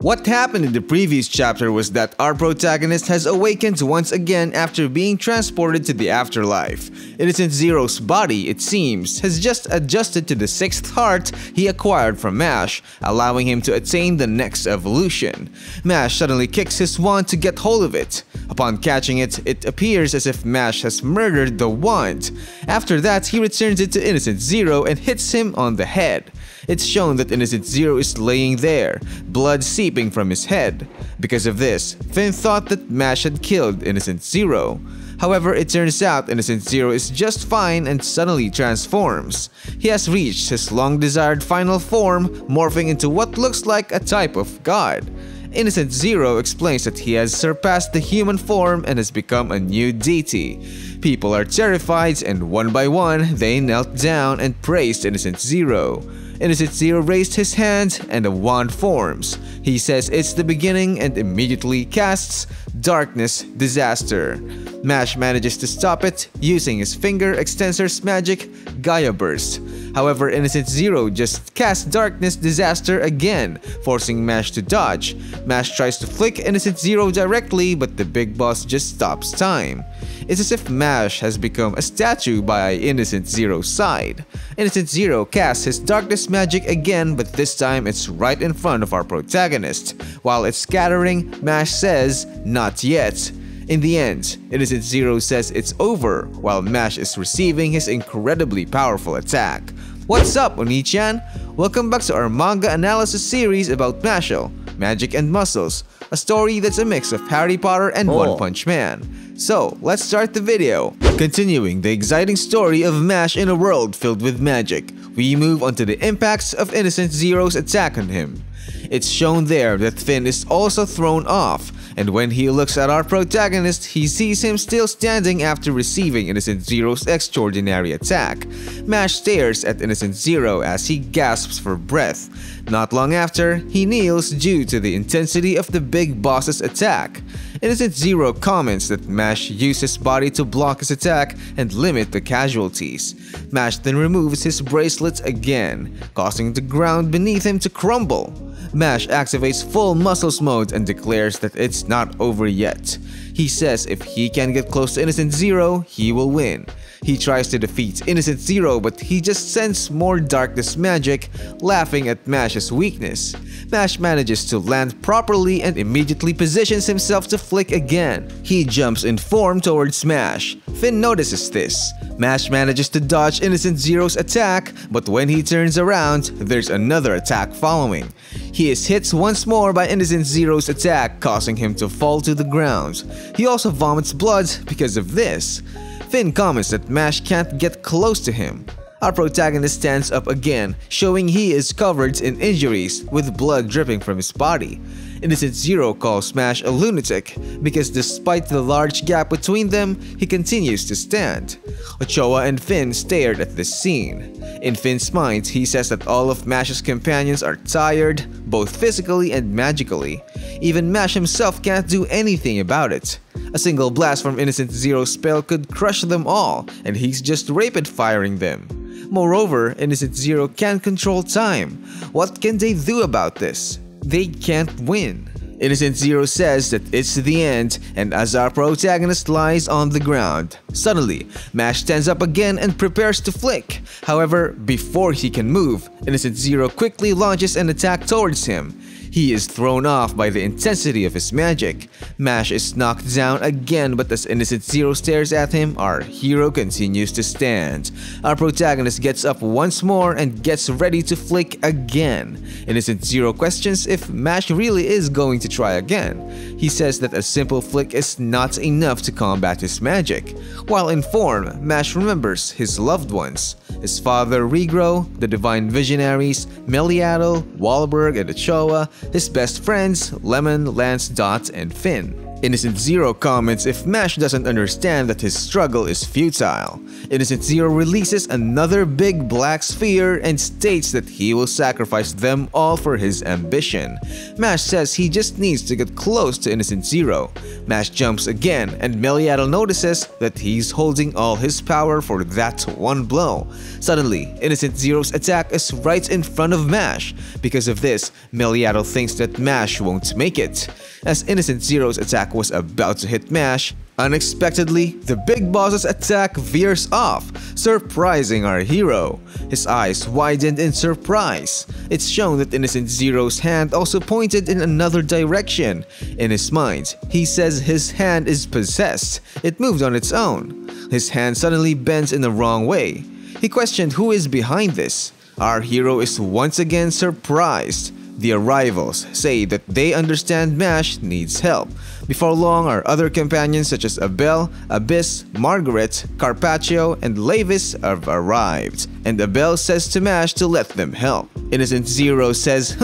What happened in the previous chapter was that our protagonist has awakened once again after being transported to the afterlife. Innocent Zero's body, it seems, has just adjusted to the 6th heart he acquired from Mash, allowing him to attain the next evolution. Mash suddenly kicks his wand to get hold of it. Upon catching it, it appears as if Mash has murdered the wand. After that, he returns it to Innocent Zero and hits him on the head. It's shown that Innocent Zero is laying there, blood seeping from his head. Because of this, Finn thought that Mash had killed Innocent Zero. However, it turns out Innocent Zero is just fine and suddenly transforms. He has reached his long-desired final form, morphing into what looks like a type of god. Innocent Zero explains that he has surpassed the human form and has become a new deity. People are terrified and one by one, they knelt down and praised Innocent Zero. Innocent Zero raised his hand and a wand forms. He says it's the beginning and immediately casts Darkness Disaster. Mash manages to stop it using his finger extensor's magic, Gaia Burst. However, Innocent Zero just casts Darkness Disaster again, forcing Mash to dodge. Mash tries to flick Innocent Zero directly, but the big boss just stops time. It's as if Mash has become a statue by Innocent Zero's side. Innocent Zero casts his darkness magic again, but this time it's right in front of our protagonist. While it's scattering, Mash says, "Not yet." In the end, Innocent Zero says it's over, while Mash is receiving his incredibly powerful attack. What's up, Onii-Chan? Welcome back to our manga analysis series about Mashle, Magic and Muscles, a story that's a mix of Harry Potter and One Punch Man. So, let's start the video. Continuing the exciting story of Mash in a world filled with magic, we move on to the impacts of Innocent Zero's attack on him. It's shown there that Finn is also thrown off, and when he looks at our protagonist, he sees him still standing after receiving Innocent Zero's extraordinary attack. Mash stares at Innocent Zero as he gasps for breath. Not long after, he kneels due to the intensity of the big boss's attack. Innocent Zero comments that Mash used his body to block his attack and limit the casualties. Mash then removes his bracelet again, causing the ground beneath him to crumble. Mash activates full muscles mode and declares that it's not over yet. He says if he can get close to Innocent Zero, he will win. He tries to defeat Innocent Zero, but he just sends more darkness magic, laughing at Mash's weakness. Mash manages to land properly and immediately positions himself to flick again. He jumps in form towards Mash. Finn notices this. Mash manages to dodge Innocent Zero's attack, but when he turns around, there's another attack following. He is hit once more by Innocent Zero's attack, causing him to fall to the ground. He also vomits blood because of this. Finn comments that Mash can't get close to him. Our protagonist stands up again, showing he is covered in injuries with blood dripping from his body. Innocent Zero calls Mash a lunatic because despite the large gap between them, he continues to stand. Ochoa and Finn stared at this scene. In Finn's mind, he says that all of Mash's companions are tired, both physically and magically. Even Mash himself can't do anything about it. A single blast from Innocent Zero's spell could crush them all, and he's just rapid-firing them. Moreover, Innocent Zero can't control time. What can they do about this? They can't win. Innocent Zero says that it's the end, and as our protagonist lies on the ground, suddenly, Mash stands up again and prepares to flick. However, before he can move, Innocent Zero quickly launches an attack towards him. He is thrown off by the intensity of his magic. Mash is knocked down again, but as Innocent Zero stares at him, our hero continues to stand. Our protagonist gets up once more and gets ready to flick again. Innocent Zero questions if Mash really is going to try again. He says that a simple flick is not enough to combat his magic. While in form, Mash remembers his loved ones. His father Regro, the Divine Visionaries, Meliadel, Wahlberg and Ochoa, his best friends Lemon, Lance, Dot, and Finn. Innocent Zero comments if Mash doesn't understand that his struggle is futile. Innocent Zero releases another big black sphere and states that he will sacrifice them all for his ambition. Mash says he just needs to get close to Innocent Zero. Mash jumps again and Meliaddle notices that he's holding all his power for that one blow. Suddenly, Innocent Zero's attack is right in front of Mash. Because of this, Meliaddle thinks that Mash won't make it. As Innocent Zero's attack was about to hit Mash, unexpectedly, the big boss's attack veers off, surprising our hero. His eyes widened in surprise. It's shown that Innocent Zero's hand also pointed in another direction. In his mind, he says his hand is possessed. It moved on its own. His hand suddenly bends in the wrong way. He questioned who is behind this. Our hero is once again surprised. The arrivals say that they understand Mash needs help. Before long, our other companions such as Abel, Abyss, Margaret, Carpaccio, and Lavis have arrived, and Abel says to Mash to let them help. Innocent Zero says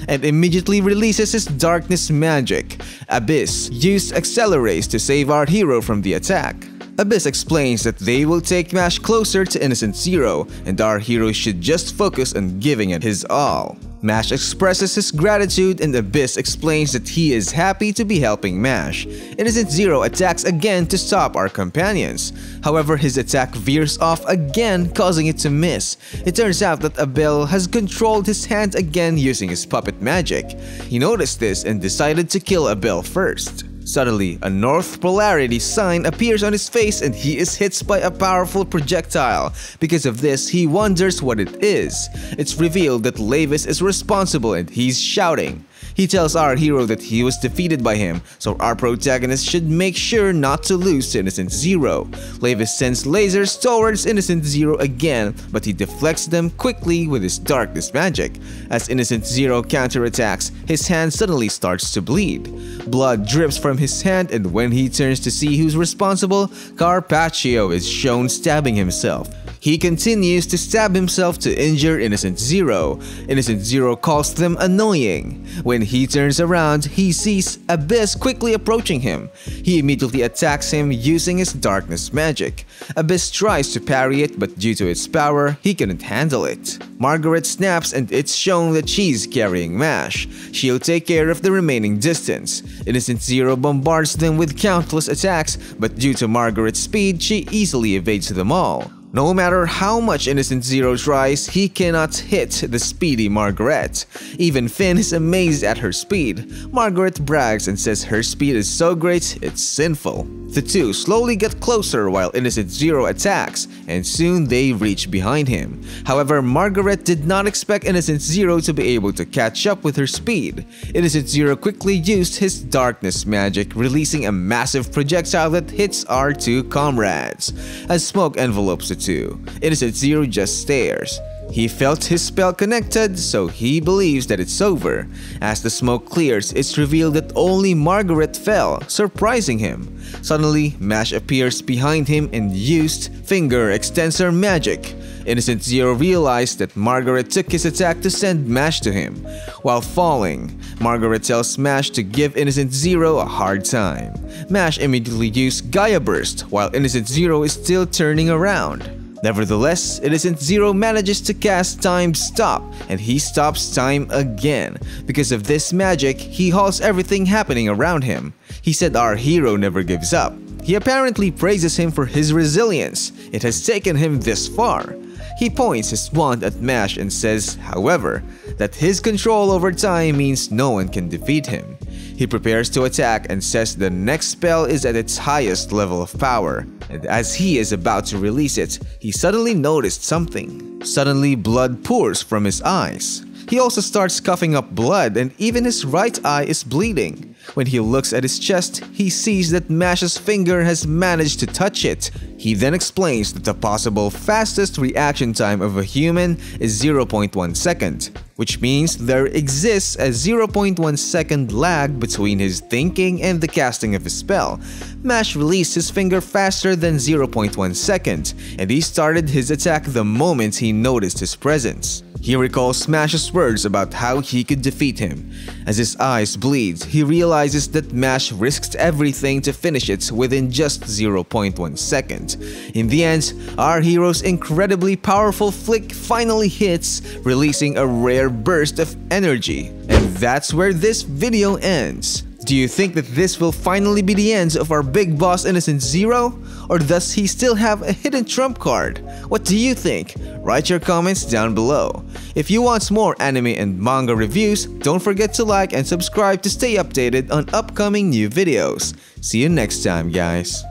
and immediately releases his darkness magic. Abyss used Accelerates to save our hero from the attack. Abyss explains that they will take Mash closer to Innocent Zero, and our hero should just focus on giving it his all. Mash expresses his gratitude and Abyss explains that he is happy to be helping Mash. Innocent Zero attacks again to stop our companions. However, his attack veers off again, causing it to miss. It turns out that Abel has controlled his hand again using his puppet magic. He noticed this and decided to kill Abel first. Suddenly, a North Polarity sign appears on his face and he is hit by a powerful projectile. Because of this, he wonders what it is. It's revealed that Lavis is responsible and he's shouting. He tells our hero that he was defeated by him, so our protagonist should make sure not to lose to Innocent Zero. Lavis sends lasers towards Innocent Zero again, but he deflects them quickly with his darkness magic. As Innocent Zero counterattacks, his hand suddenly starts to bleed. Blood drips from his hand, and when he turns to see who's responsible, Carpaccio is shown stabbing himself. He continues to stab himself to injure Innocent Zero. Innocent Zero calls them annoying. When he turns around, he sees Abyss quickly approaching him. He immediately attacks him using his darkness magic. Abyss tries to parry it, but due to its power, he couldn't handle it. Margaret snaps and it's shown that she's carrying Mash. She'll take care of the remaining distance. Innocent Zero bombards them with countless attacks, but due to Margaret's speed, she easily evades them all. No matter how much Innocent Zero tries, he cannot hit the speedy Margaret. Even Finn is amazed at her speed. Margaret brags and says her speed is so great, it's sinful. The two slowly get closer while Innocent Zero attacks, and soon they reach behind him. However, Margaret did not expect Innocent Zero to be able to catch up with her speed. Innocent Zero quickly used his darkness magic, releasing a massive projectile that hits our two comrades. As smoke envelopes the two, Innocent Zero just stares. He felt his spell connected, so he believes that it's over. As the smoke clears, it's revealed that only Margaret fell, surprising him. Suddenly, Mash appears behind him and used finger extensor magic. Innocent Zero realized that Margaret took his attack to send Mash to him. While falling, Margaret tells Mash to give Innocent Zero a hard time. Mash immediately used Gaia Burst, while Innocent Zero is still turning around. Nevertheless, Innocent Zero manages to cast Time Stop, and he stops time again. Because of this magic, he halts everything happening around him. He said our hero never gives up. He apparently praises him for his resilience. It has taken him this far. He points his wand at Mash and says, however, that his control over time means no one can defeat him. He prepares to attack and says the next spell is at its highest level of power, and as he is about to release it, he suddenly noticed something. Suddenly, blood pours from his eyes. He also starts coughing up blood and even his right eye is bleeding. When he looks at his chest, he sees that Mash's finger has managed to touch it. He then explains that the possible fastest reaction time of a human is 0.1 second, which means there exists a 0.1 second lag between his thinking and the casting of his spell. Mash released his finger faster than 0.1 second, and he started his attack the moment he noticed his presence. He recalls Mash's words about how he could defeat him. As his eyes bleed, he realizes that Mash risked everything to finish it within just 0.1 second. In the end, our hero's incredibly powerful flick finally hits, releasing a rare burst of energy. And that's where this video ends. Do you think that this will finally be the end of our big boss Innocent Zero? Or does he still have a hidden trump card? What do you think? Write your comments down below. If you want more anime and manga reviews, don't forget to like and subscribe to stay updated on upcoming new videos. See you next time, guys.